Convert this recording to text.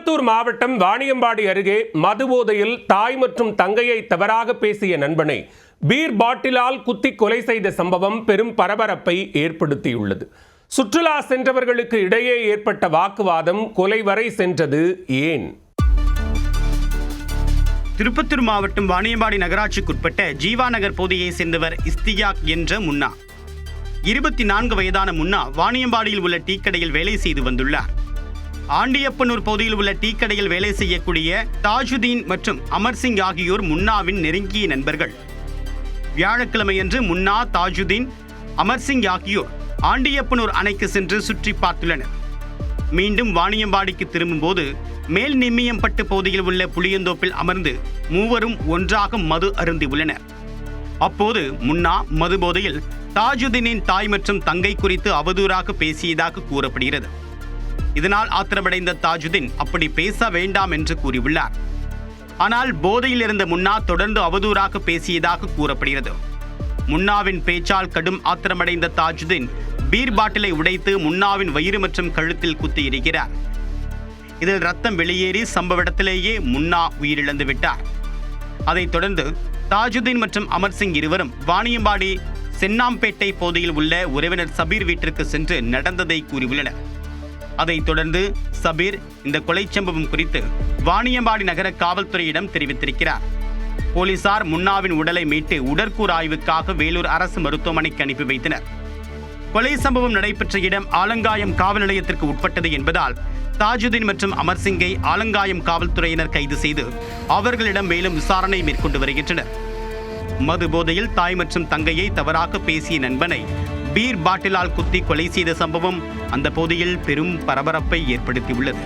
திருப்பத்தூர் மாவட்டம் வாணியம்பாடி அருகே மதுபோதையில் தாய் மற்றும் தங்கையை தவறாக பேசிய நண்பனை பீர் பாட்டிலால் குத்தி கொலை செய்த சம்பவம் பெரும் பரபரப்பை ஏற்படுத்தியுள்ளது. சுற்றுலா சென்றவர்களுக்கு இடையே ஏற்பட்ட வாக்குவாதம் கொலை வரை சென்றது ஏன்? திருப்பத்தூர் மாவட்டம் வாணியம்பாடி நகராட்சிக்குட்பட்ட ஜீவா நகர் பகுதியை சேர்ந்தவர் இஸ்தியாக் என்ற முன்னா. 24 வயதான முன்னா வாணியம்பாடியில் உள்ள டீக்கடையில் வேலை செய்து வந்துள்ளார். ஆண்டியப்பனூர் பகுதியில் உள்ள டீக்கடையில் வேலை செய்யக்கூடிய தாஜுதீன் மற்றும் அமர்சிங் ஆகியோர் முன்னாவின் நெருங்கிய நண்பர்கள். வியாழக்கிழமையன்று முன்னா, தாஜுதீன், அமர்சிங் ஆகியோர் ஆண்டியப்பனூர் அணைக்கு சென்று சுற்றி பார்த்துள்ளனர். மீண்டும் வாணியம்பாடிக்கு திரும்பும்போது மேல் நிம்மியம்பட்டு பகுதியில் உள்ள புளியந்தோப்பில் அமர்ந்து மூவரும் ஒன்றாக மது அருந்தியுள்ளனர். அப்போது முன்னா மது போதையில் தாஜுதீனின் தாய் மற்றும் தங்கை குறித்து அவதூறாக பேசியதாக கூறப்படுகிறது. இதனால் ஆத்திரமடைந்த தாஜுதீன் அப்படி பேச வேண்டாம் என்று கூறியுள்ளார். ஆனால் போதையில் இருந்த முன்னா தொடர்ந்து அவதூறாக பேசியதாக கூறப்படுகிறது. முன்னாவின் பேச்சால் கடும் ஆத்திரமடைந்த தாஜுதீன் பீர் பாட்டிலை உடைத்து முன்னாவின் வயிறு மற்றும் கழுத்தில் குத்தி இருக்கிறார். இதில் ரத்தம் வெளியேறி சம்பவ இடத்திலேயே முன்னா உயிரிழந்து விட்டார். அதைத் தொடர்ந்து தாஜுதீன் மற்றும் அமர்சிங் இருவரும் வாணியம்பாடி சென்னாம்பேட்டை பகுதியில் உள்ள உறவினர் சபீர் வீட்டிற்கு சென்று நடந்ததை கூறியுள்ளனர். அதைத் தொடர்ந்து சபீர் இந்த கொலை சம்பவம் குறித்து வாணியம்பாடி நகர காவல்துறையிடம் தெரிவித்திருக்கிறார். போலீசார் முன்னாவின் உடலை மீட்டு உடற்கூறு ஆய்வுக்காக வேலூர் அரசு மருத்துவமனைக்கு அனுப்பி வைத்தனர். கொலை சம்பவம் நடைபெற்ற இடம் ஆலங்காயம் காவல் நிலையத்திற்கு உட்பட்டது என்பதால் தாஜுதீன் மற்றும் அமர்சிங்கை ஆலங்காயம் காவல்துறையினர் கைது செய்து அவர்களிடம் மேலும் விசாரணை மேற்கொண்டு வருகின்றனர். மது போதையில் தாய் மற்றும் தங்கையை தவறாக பேசிய நண்பனை பீர் பாட்டிலால் குத்தி கொலை செய்த சம்பவம் அந்த பகுதியில் பெரும் பரபரப்பை ஏற்படுத்தியுள்ளது.